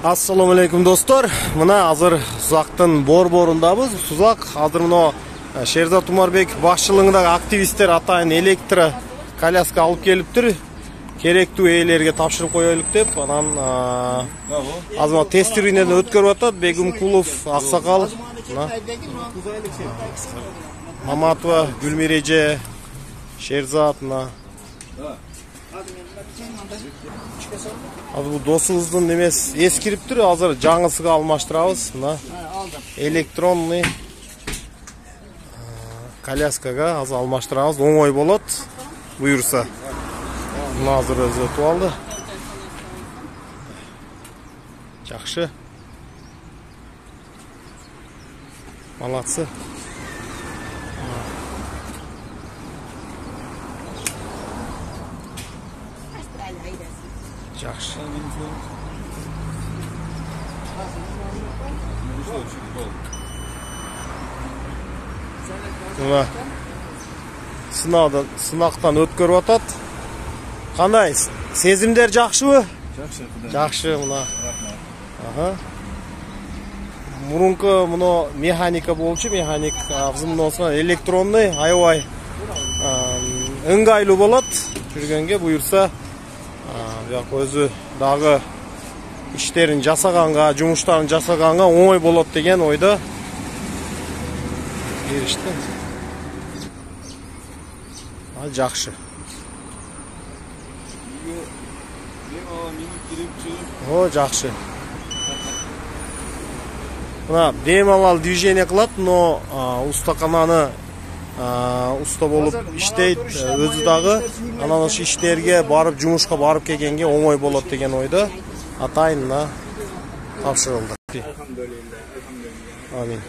Assalamu alaikum dostlar. Mına hazır Suzактын борборundабыз. Suzак hazır mына Шерзат Умарбек башчылыгындагы активисттер атайын электро коляска алып келиптир. Керектүү ээлерге тапшырып коелук деп, анан азыр мына тестиринен өткөрүп атат. Бегимкулов, Аксакал, Маматова, Гүлмиреже, Шерзат мына. Bu dosumuzun demesi eskiriptir. Hazır жаңысыга алмаштырабыз. Мына электронный коляскага азыр алмаштырабыз. Оңой болот. Буйрса. Мына азыр өзү өтүп алды. Жакшы. Молодцы. Жақсы. Мына сынақтан өткөрүп атат. Кандай? Сезимдер жакшыбы? Жакшы. Жакшы мына. Аха. Мурунку муну механика болчу, механик авзымдон электронный, аябай ыңгайлуу болот. Жүргөнгө буйрса өзү дагы иштерин жасаганга, жумуштарын жасаганга оңой болот деген ойдо беришти. Жакшы. О, жакшы. Мына бемалал движение кылат, но устакананы уста болуп иштейт, өзү дагы анан ошо иштерге барып, жумушка барып келгенге оңой болот деген ойдо атайын тапшырылды. Амин.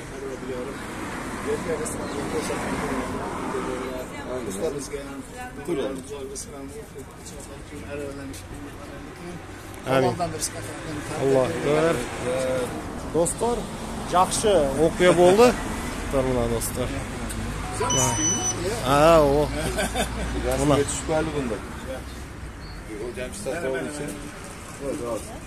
Аллах бер. Достор, жакшы окуя болду. Мына достор. O. Buna.